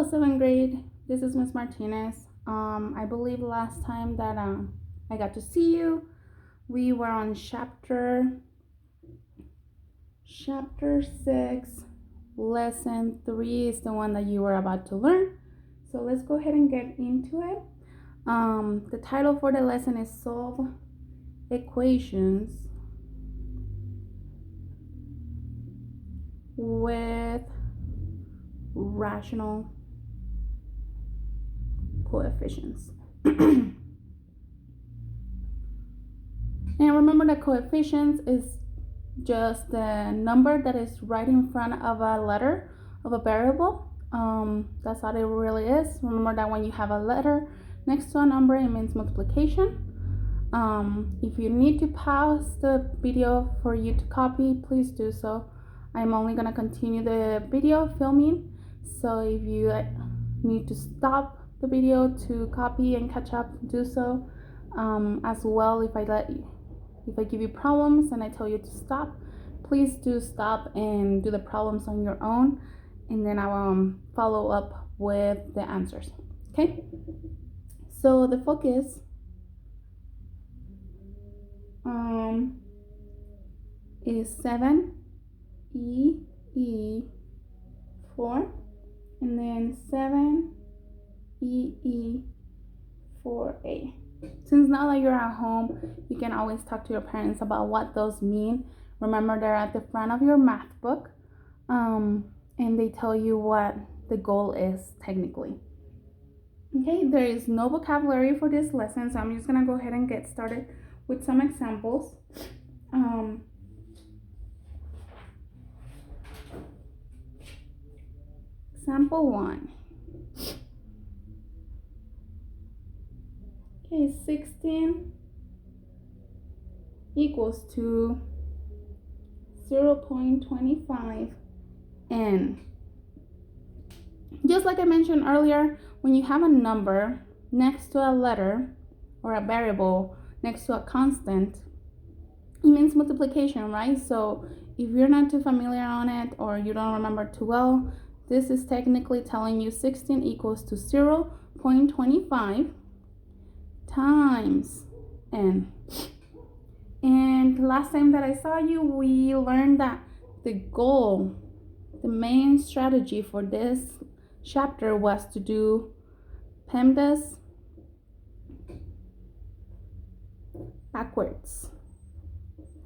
Hello, seventh grade. This is Miss Martinez. I believe last time that I got to see you, we were on chapter 6, lesson 3 is the one that you were about to learn. So let's go ahead and get into it. The title for the lesson is Solve Equations with Rational Coefficients. And remember that coefficients is just the number that is right in front of a letter of a variable. That's all it really is. Remember that when you have a letter next to a number, it means multiplication. If you need to pause the video for you to copy, please do so. I'm only going to continue the video filming, so if you need to stop the video to copy and catch up, do so. As well, if I give you problems and I tell you to stop, please do stop and do the problems on your own, and then I will follow up with the answers. Okay? So the focus is 7EE4, and then 7EE4A. Since now that you're at home, you can always talk to your parents about what those mean. Remember, they're at the front of your math book, and they tell you what the goal is technically. Okay, there is no vocabulary for this lesson, so I'm just gonna go ahead and get started with some examples. Example 1. Okay, 16 equals to 0.25 n. Just like I mentioned earlier, when you have a number next to a letter or a variable next to a constant, it means multiplication, right? So if you're not too familiar on it or you don't remember too well, this is technically telling you 16 equals to 0.25 times n. And last time that I saw you, we learned that the goal, the main strategy for this chapter was to do PEMDAS backwards.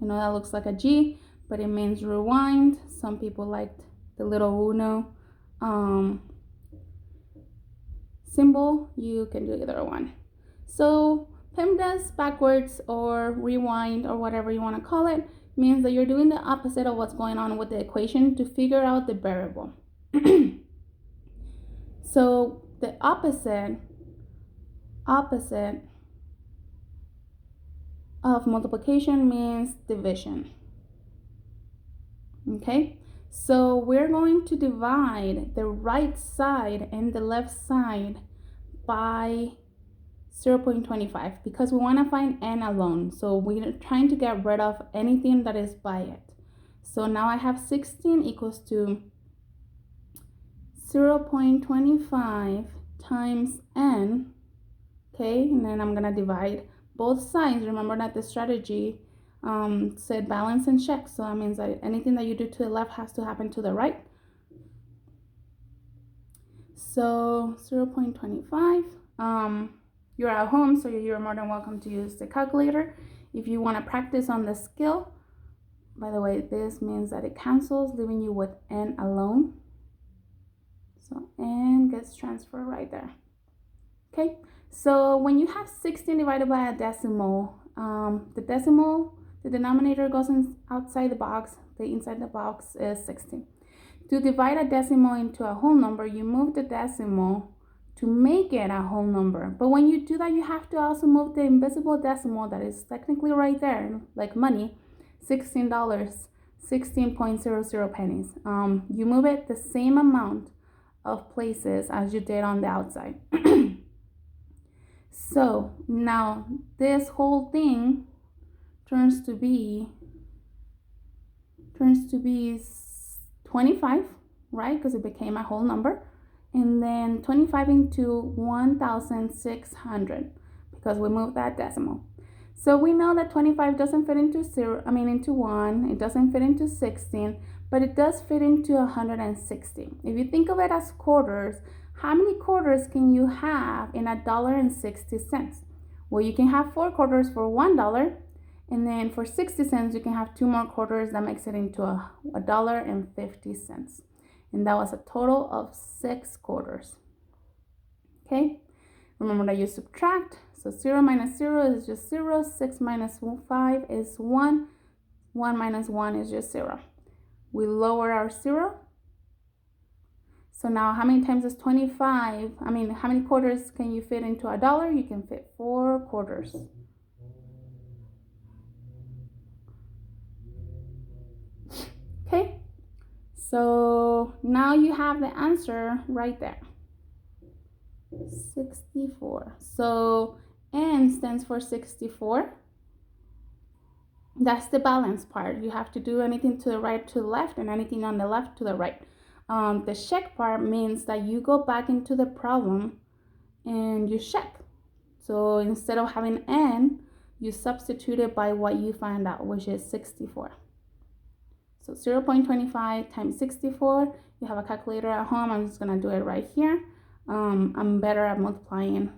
I know that looks like a G, but it means rewind. Some people liked the little uno symbol. You can do either one. So PEMDAS backwards or rewind or whatever you want to call it means that you're doing the opposite of what's going on with the equation to figure out the variable. So the opposite of multiplication means division. Okay, so we're going to divide the right side and the left side by 0.25 because we want to find n alone. So we're trying to get rid of anything that is by it. So now I have 16 equals to 0.25 times n. Okay, and then I'm gonna divide both sides. Remember that the strategy said balance and check, so that means that anything that you do to the left has to happen to the right. So 0.25. You're at home, so you're more than welcome to use the calculator if you want to practice on the skill. By the way, this means that it cancels, leaving you with n alone. So n gets transferred right there. Okay, so when you have 16 divided by a decimal, the denominator goes outside the box, the inside the box is 16. To divide a decimal into a whole number, you move the decimal to make it a whole number. But when you do that, you have to also move the invisible decimal that is technically right there, like money, $16, 16.00 pennies. You move it the same amount of places as you did on the outside. So now this whole thing turns to be 25, right? Because it became a whole number. and then 25 into 1,600 because we moved that decimal. So we know that 25 doesn't fit into into 1, it doesn't fit into 16, but it does fit into 160. If you think of it as quarters, how many quarters can you have in $1.60? Well, you can have 4 quarters for $1, and then for 60 cents, you can have 2 more quarters. That makes it into $1.50. And that was a total of 6 quarters. Okay, remember that you subtract. So 0 minus 0 is just 0. 6 minus 5 is 1. 1 minus 1 is just 0. We lower our 0. So now how many times is 25? How many quarters can you fit into $1? You can fit 4 quarters. Okay, so now you have the answer right there. 64. So N stands for 64. That's the balance part. You have to do anything to the right to the left and anything on the left to the right. The check part means that you go back into the problem and you check. So instead of having N, you substitute it by what you find out, which is 64. So 0.25 times 64. You have a calculator at home. I'm just gonna do it right here. I'm better at multiplying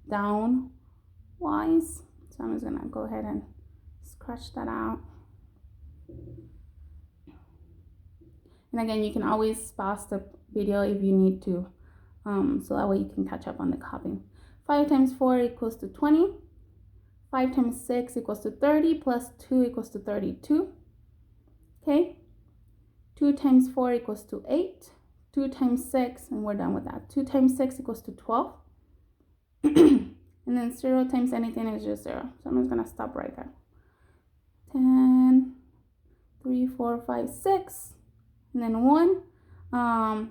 down wise. So I'm just gonna go ahead and scratch that out. And again, you can always pause the video if you need to, so that way you can catch up on the copying. 5 times 4 equals to 20. 5 times 6 equals to 30, plus 2 equals to 32. Okay, 2 times 4 equals to 8. 2 times 6, and we're done with that. 2 times 6 equals to 12. And then 0 times anything is just 0. So I'm just going to stop right there. 10, 3, 4, 5, 6, and then 1.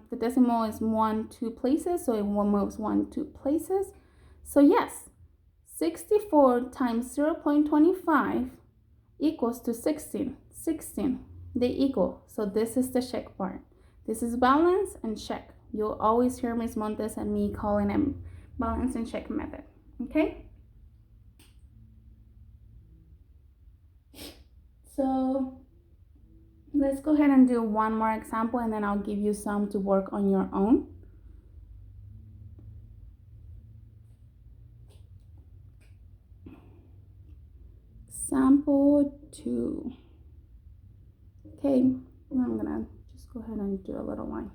The decimal is 1, 2 places, so it moves 1, 2 places. So yes, 64 times 0.25 equals to 16. 16. They equal. So this is the check part. This is balance and check. You'll always hear Ms. Montes and me calling them balance and check method. Okay? So let's go ahead and do one more example, and then I'll give you some to work on your own. Example 2. Okay, I'm gonna just go ahead and do a little line.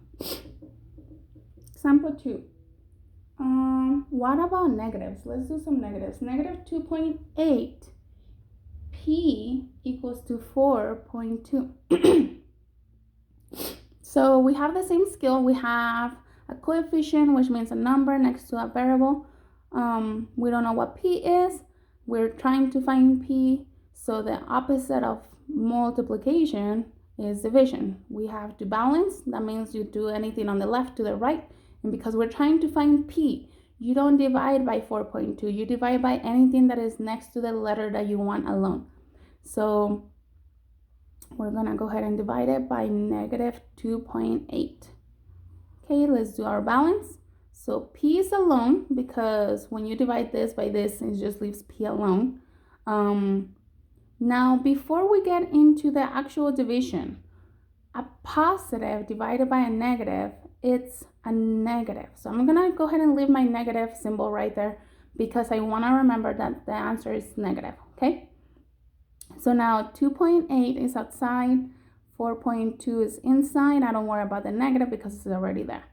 Example 2. What about negatives? Let's do some negatives. Negative 2.8 P equals to 4.2. So we have the same skill. We have a coefficient, which means a number next to a variable. We don't know what P is. We're trying to find P. So the opposite of multiplication is division. We have to balance. That means you do anything on the left to the right. And because we're trying to find P, you don't divide by 4.2. You divide by anything that is next to the letter that you want alone. So we're going to go ahead and divide it by negative 2.8. Okay, let's do our balance. So P is alone because when you divide this by this, it just leaves P alone. Now, before we get into the actual division, a positive divided by a negative, it's a negative. So I'm going to go ahead and leave my negative symbol right there because I want to remember that the answer is negative, okay? So now 2.8 is outside, 4.2 is inside. I don't worry about the negative because it's already there.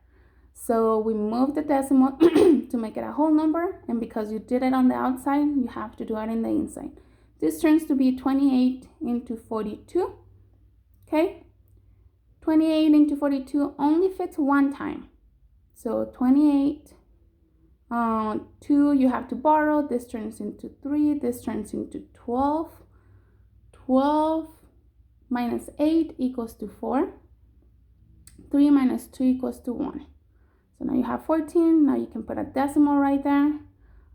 So we move the decimal to make it a whole number, and because you did it on the outside, you have to do it in the inside. This turns to be 28 into 42, okay? 28 into 42 only fits one time. So 28, 2 you have to borrow. This turns into 3. This turns into 12. 12 minus 8 equals to 4. 3 minus 2 equals to 1. So now you have 14. Now you can put a decimal right there.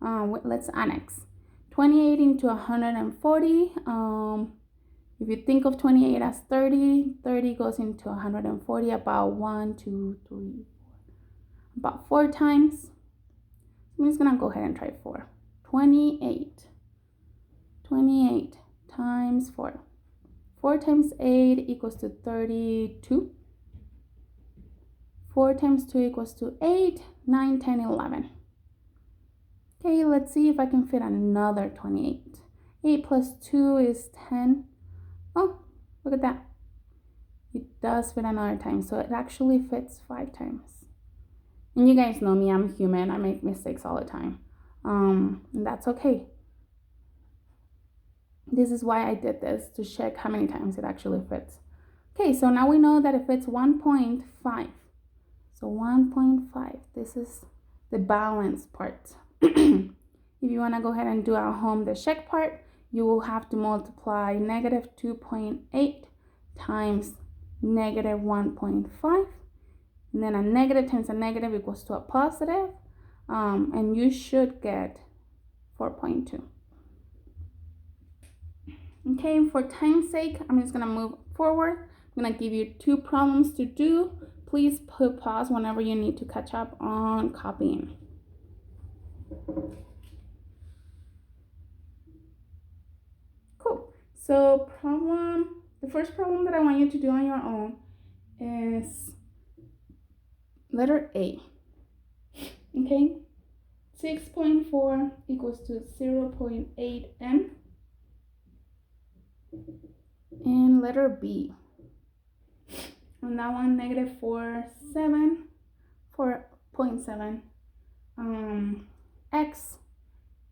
Let's annex. 28 into 140. If you think of 28 as 30, 30 goes into 140 about 1, 2, 3, 4. about 4 times. I'm just gonna go ahead and try 4. 28. 28 times 4. 4 times 8 equals to 32. 4 times 2 equals to 8, 9, 10, 11. Okay, let's see if I can fit another 28. 8 plus 2 is 10. Oh, look at that. It does fit another time, so it actually fits 5 times. And you guys know me, I'm human. I make mistakes all the time. And that's okay. This is why I did this, to check how many times it actually fits. Okay, so now we know that it fits 1.5. So 1.5, this is the balance part. If you want to go ahead and do at home the check part, you will have to multiply negative 2.8 times negative 1.5. And then a negative times a negative equals to a positive. And you should get 4.2. Okay, for time's sake, I'm just gonna move forward. I'm gonna give you 2 problems to do. Please put pause whenever you need to catch up on copying. Cool. So the first problem that I want you to do on your own is letter A. Okay, 6.4 equals to 0.8 m. And letter B. On that one, negative 4.7 x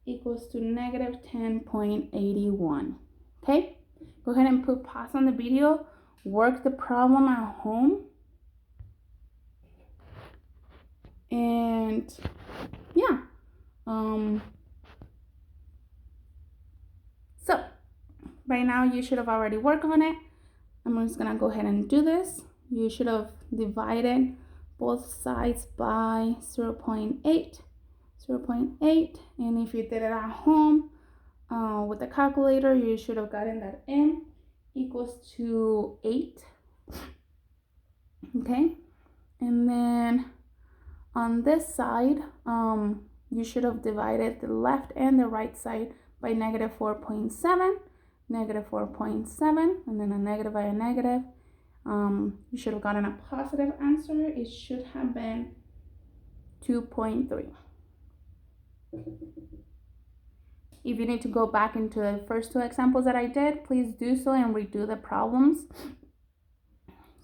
equals to negative 10.81. Okay, go ahead and put pause on the video, work the problem at home, and yeah. So by now you should have already worked on it. I'm just gonna go ahead and do this. You should have divided both sides by 0.8, and if you did it at home with the calculator, you should have gotten that m equals to 8. Okay, and then on this side, you should have divided the left and the right side by negative 4.7, and then a negative by a negative. You should have gotten a positive answer. It should have been 2.3. If you need to go back into the first 2 examples that I did, please do so and redo the problems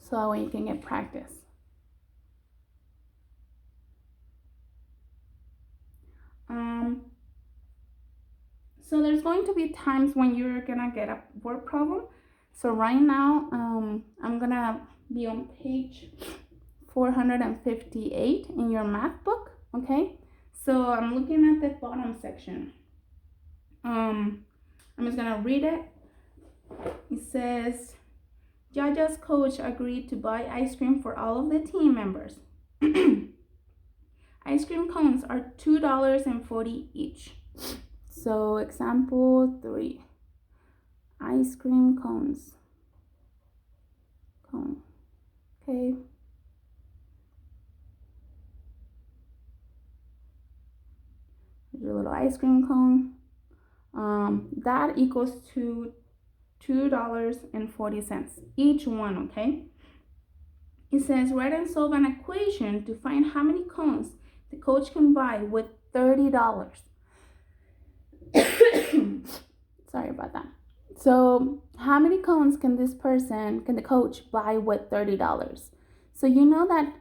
so that way you can get practice. So there's going to be times when you're gonna get a word problem. So right now, I'm gonna be on page 458 in your math book, okay? So I'm looking at the bottom section. I'm just gonna read it. It says, Jaja's coach agreed to buy ice cream for all of the team members. Ice cream cones are $2.40 each. So example 3, ice cream cones. Okay. Here's your little ice cream cone. That equals to $2.40 each one, okay? It says, write and solve an equation to find how many cones the coach can buy with $30. Sorry about that. So how many cones can the coach buy with $30? So you know that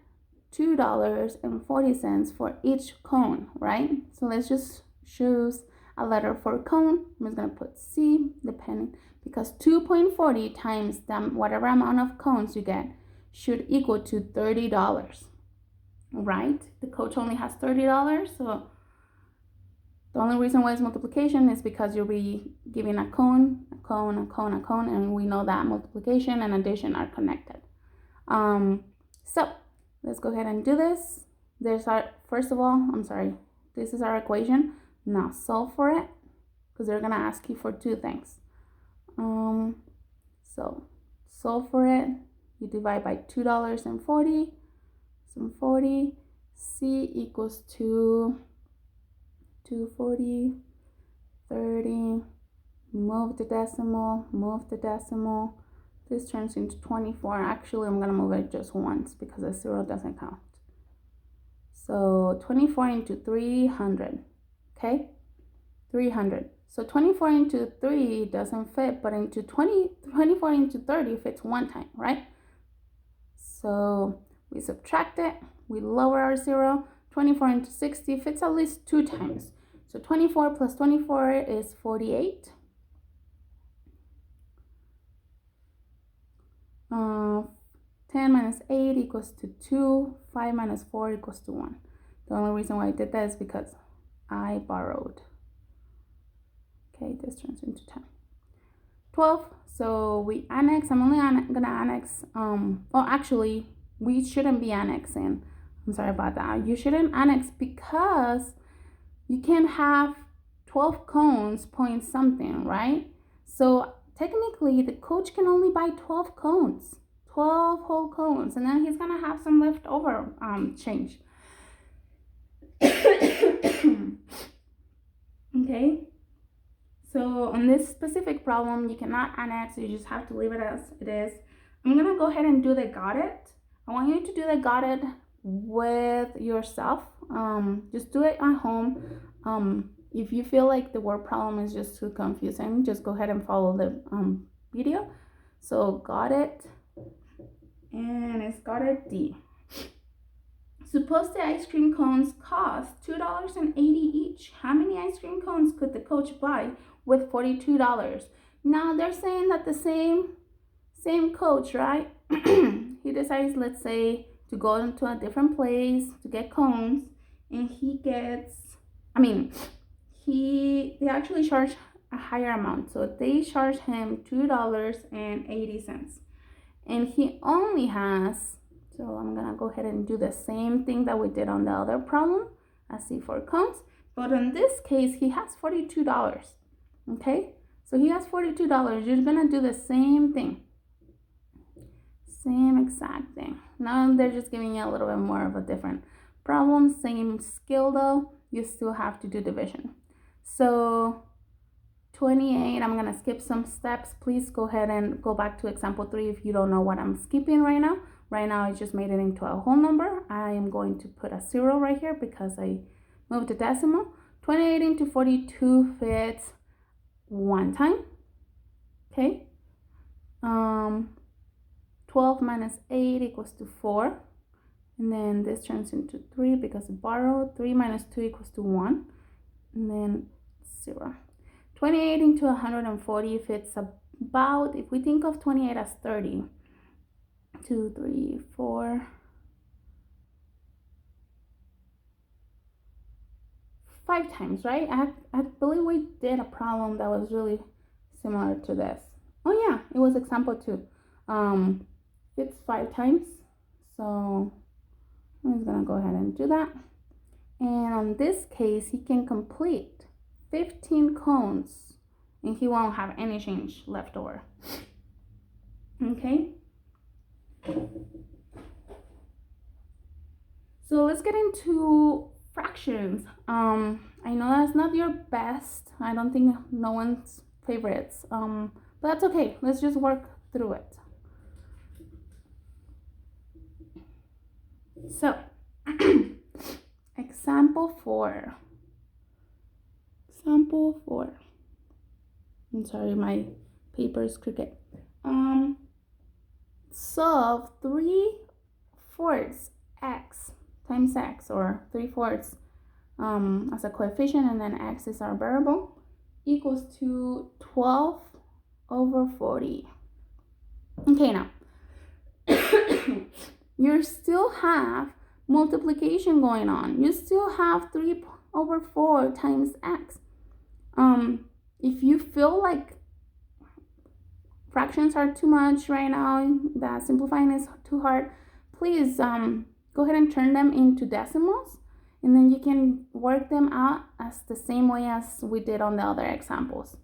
$2.40 for each cone, right? So let's just choose a letter for cone. I'm just gonna put C, depending, because 2.40 times whatever amount of cones you get should equal to $30, right? The coach only has $30, so the only reason why it's multiplication is because you'll be giving a cone, and we know that multiplication and addition are connected. So let's go ahead and do this. This is our equation. Now solve for it, because they're gonna ask you for 2 things. So solve for it. You divide by $2.40, some 40, C equals to 240, 30, move the decimal. This turns into 24. Actually, I'm going to move it just once because the 0 doesn't count. So 24 into 300, okay? 300. So 24 into 3 doesn't fit, but into 24 into 30 fits one time, right? So we subtract it, we lower our 0. 24 into 60 fits at least 2 times. So 24 plus 24 is 48. 10 minus 8 equals to 2. 5 minus 4 equals to 1. The only reason why I did that is because I borrowed. Okay, this turns into 10. 12, so we annex. I'm only gonna annex, well, actually, we shouldn't be annexing. I'm sorry about that. You shouldn't annex because you can have 12 cones point something, right? So technically, the coach can only buy 12 cones, 12 whole cones, and then he's gonna have some leftover change. Okay. So on this specific problem, you cannot annex, you just have to leave it as it is. I'm gonna go ahead and do the got it. I want you to do the got it with yourself. Just do it at home. If you feel like the word problem is just too confusing, just go ahead and follow the video. So got it, and it's got it D. Suppose the ice cream cones cost $2.80 each. How many ice cream cones could the coach buy with $42? Now they're saying that the same coach, right? He decides, let's say, to go into a different place to get cones, and they actually charge a higher amount. So they charge him $2.80, and he only has. So I'm gonna go ahead and do the same thing that we did on the other problem as C4 cones, but in this case, he has $42, okay? So he has $42, you're gonna do the same thing. Same exact thing. Now they're just giving you a little bit more of a different problem, same skill though, you still have to do division. So 28, I'm gonna skip some steps. Please go ahead and go back to example 3 if you don't know what I'm skipping right now. Right now, I just made it into a whole number. I am going to put a 0 right here because I moved the decimal. 28 into 42 fits one time, okay? 12 minus 8 equals to 4. And then this turns into 3 because I borrowed. 3 minus 2 equals to 1. And then 0. 28 into 140 fits about, if we think of 28 as 30, 2, 3, 4, 5 times, right? I believe we did a problem that was really similar to this. Oh yeah, it was example 2. It's 5 times. So I'm just gonna go ahead and do that. And on this case, he can complete 15 cones and he won't have any change left over. Okay. So let's get into fractions. I know that's not your best. I don't think no one's favorites. But that's okay. Let's just work through it. So, example 4. Example 4. I'm sorry, my paper is crooked. Solve 3/4 x times x, or 3/4 as a coefficient, and then x is our variable, equals to 12/40. Okay, now you still have multiplication going on. You still have 3/4 times x. If you feel like fractions are too much right now, that simplifying is too hard, please go ahead and turn them into decimals, and then you can work them out as the same way as we did on the other examples.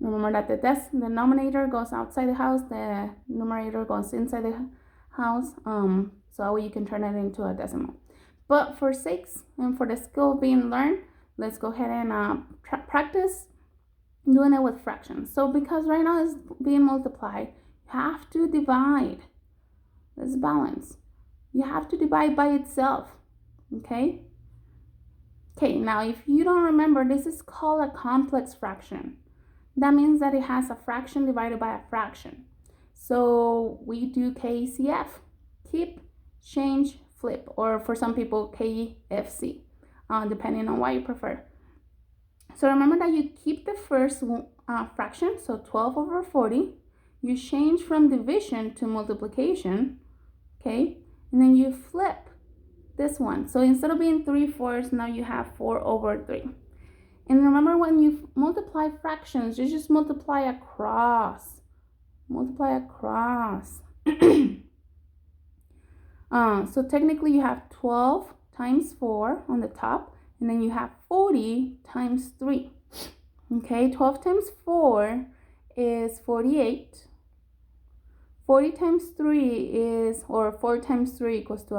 Remember that the denominator goes outside the house, the numerator goes inside the house, so that way you can turn it into a decimal. But for 6 and for the skill being learned, let's go ahead and practice doing it with fractions. So because right now it's being multiplied, you have to divide. Let's balance. You have to divide by itself, okay? Okay, now if you don't remember, this is called a complex fraction. That means that it has a fraction divided by a fraction. So we do KCF, keep, change, flip, or for some people, KFC, depending on what you prefer. So remember that you keep the first fraction, so 12 over 40. You change from division to multiplication, okay? And then you flip this one. So instead of being 3/4, now you have 4 over 3. And remember, when you multiply fractions, you just multiply across. Multiply across. So technically you have 12 times 4 on the top, and then you have 40 times 3. Okay, 12 times 4 is 48. 40 times 3 is, or 4 times 3 equals to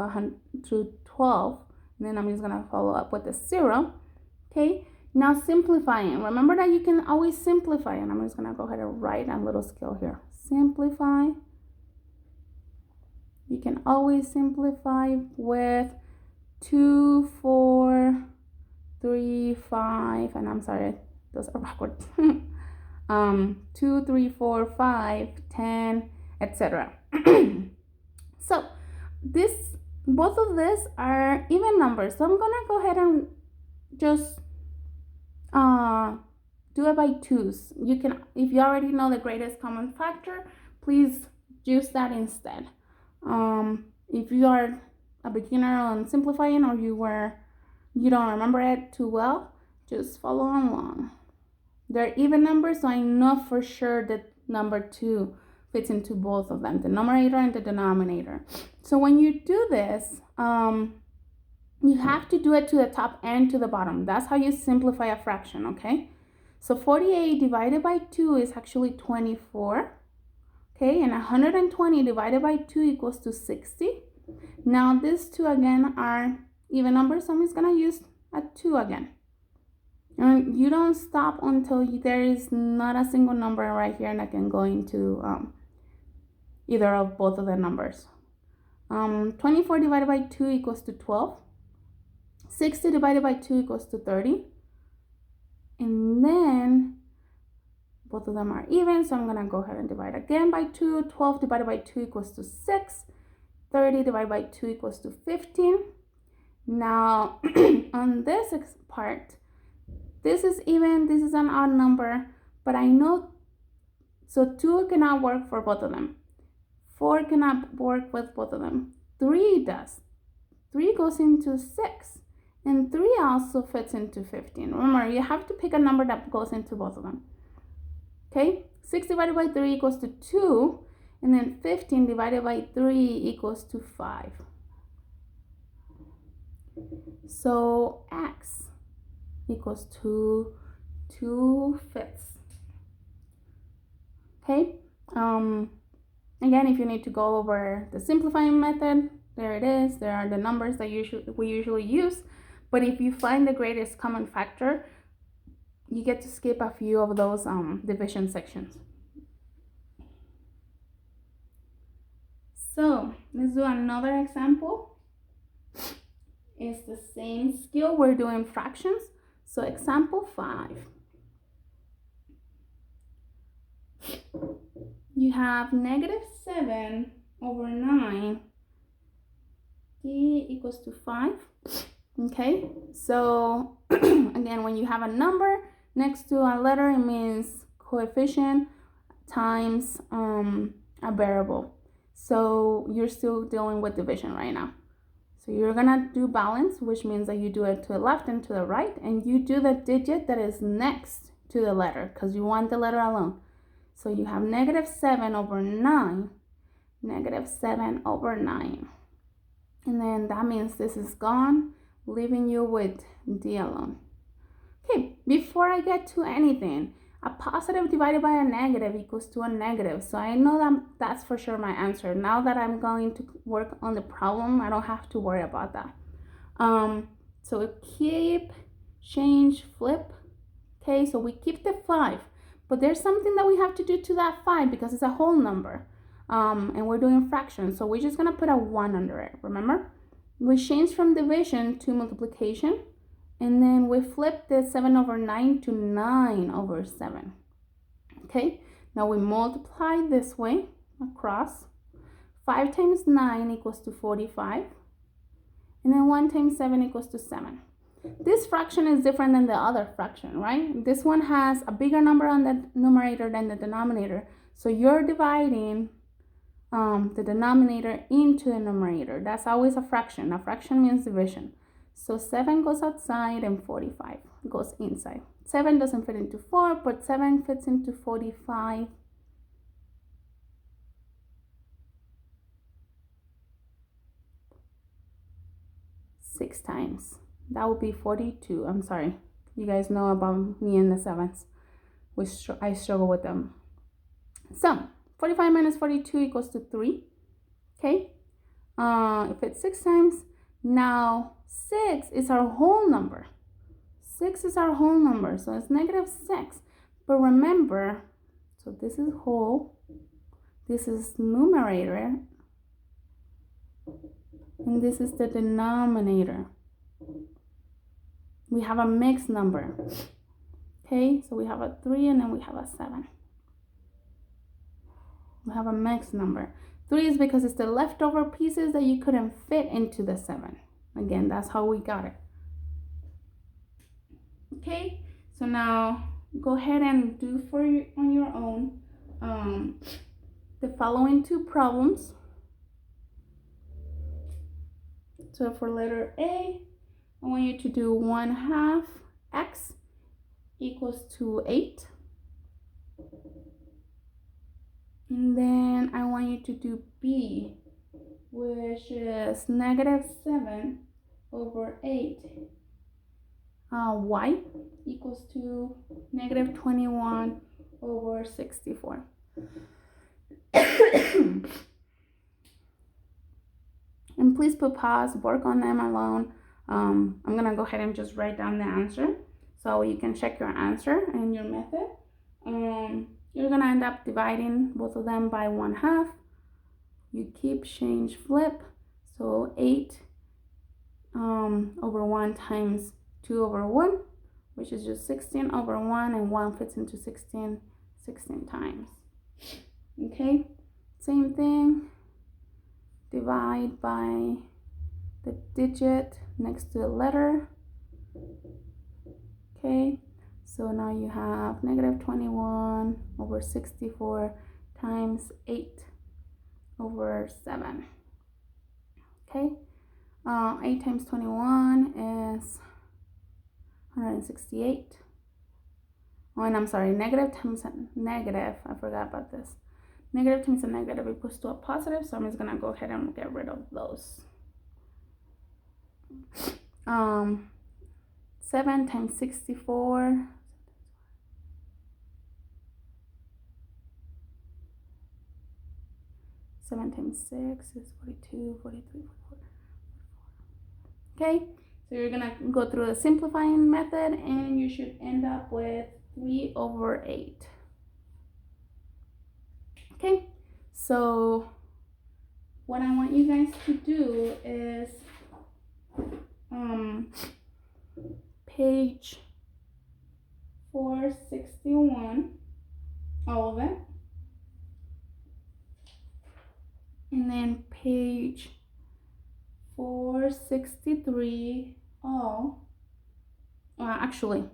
12. And then I'm just gonna follow up with a 0. Okay, now simplifying. Remember that you can always simplify, and I'm just gonna go ahead and write a little skill here. Simplify. You can always simplify with 2, 4, 3, 5, and I'm sorry, those are backwards. 2, 3, 4, 5, 10, etc. So both of these are even numbers. So I'm gonna go ahead and just do it by 2s. You can, if you already know the greatest common factor, please use that instead. If you are a beginner on simplifying, or you don't remember it too well, just follow along. They're even numbers, so I know for sure that number 2 fits into both of them, the numerator and the denominator. So when you do this, you have to do it to the top and to the bottom. That's how you simplify a fraction, okay? So 48 divided by 2 is actually 24. Okay, and 120 divided by 2 equals to 60. Now these two again are even numbers, so I'm just gonna use a 2 again. And you don't stop until there is not a single number right here that can go into either of both of the numbers. 24 divided by 2 equals to 12. 60 divided by 2 equals to 30. And then both of them are even, so I'm gonna go ahead and divide again by 2. 12 divided by 2 equals to 6. 30 divided by 2 equals to 15. Now, on this part, this is even, this is an odd number, but I know, so 2 cannot work for both of them. 4 cannot work with both of them. 3 does. 3 goes into 6. And 3 also fits into 15. Remember, you have to pick a number that goes into both of them. Okay, 6 divided by 3 equals to 2, and then 15 divided by 3 equals to 5. So x equals to 2/5. Okay, again, if you need to go over the simplifying method, there it is. There are the numbers that we usually use. But if you find the greatest common factor, you get to skip a few of those division sections. So let's do another example. It's the same skill. We're doing fractions. So example 5. You have -7 over 9. D equals to 5. Okay, so again, when you have a number next to a letter, it means coefficient times a variable. So you're still dealing with division right now. So you're gonna do balance, which means that you do it to the left and to the right, and you do the digit that is next to the letter because you want the letter alone. So you have -7 over 9, -7 over 9. And then that means this is gone, leaving you with D alone. Okay, before I get to anything, a positive divided by a negative equals to a negative. So I know that that's for sure my answer. Now that I'm going to work on the problem, I don't have to worry about that. So keep, change, flip. Okay, so we keep the 5, but there's something that we have to do to that 5 because it's a whole number. And we're doing fractions, so we're just gonna put a 1 under it, remember? We change from division to multiplication, and then we flip the 7 over 9 to 9 over 7. Okay, now we multiply this way across. 5 times 9 equals to 45, and then 1 times 7 equals to 7. This fraction is different than the other fraction, right? This one has a bigger number on the numerator than the denominator, so you're dividing the denominator into the numerator. That's always a fraction. A fraction means division. So 7 goes outside and 45 goes inside. 7 doesn't fit into 4, but 7 fits into 45. Six times. That would be 42. I'm sorry. You guys know about me and the sevens. I struggle with them. So 45 minus 42 equals to 3. Okay. If it's 6 times, now 6 is our whole number. 6 is our whole number, so it's negative 6. But remember, so this is whole, this is numerator, and this is the denominator. We have a mixed number. Okay, so we have a 3 and then we have a 7. We have a mixed number. 3 is because it's the leftover pieces that you couldn't fit into the 7. Again, that's how we got it. Okay, so now go ahead and do on your own the following two problems. So for letter A, I want you to do 1/2 x equals to 8. And then I want you to do B, which is negative 7 over 8. Y equals to negative 21 over 64. And please put pause, work on them alone. I'm gonna go ahead and just write down the answer so you can check your answer and your method. You're gonna end up dividing both of them by 1/2. You keep, change, flip. So 8 over 1 times 2 over 1, which is just 16 over 1, and 1 fits into 16 times. Okay, same thing. Divide by the digit next to the letter. Okay, so now you have negative 21 over 64 times 8 over 7. Okay, 8 times 21 is 168. Oh, and I'm sorry, negative times negative, I forgot about this. Negative times a negative equals to a positive, so I'm just gonna go ahead and get rid of those. 7 times 64. 7 times 6 is 42, 43, 44. Okay, so you're gonna go through the simplifying method and you should end up with 3 over 8. Okay, so what I want you guys to do is page 461, all of it, and then page 463, all, actually,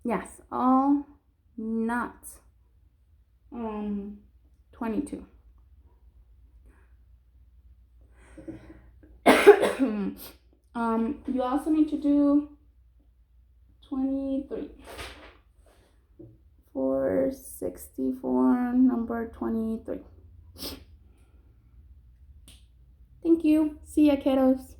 yes, all not 22. You also need to do 23. 464, number 23. Thank you. See ya, kiddos.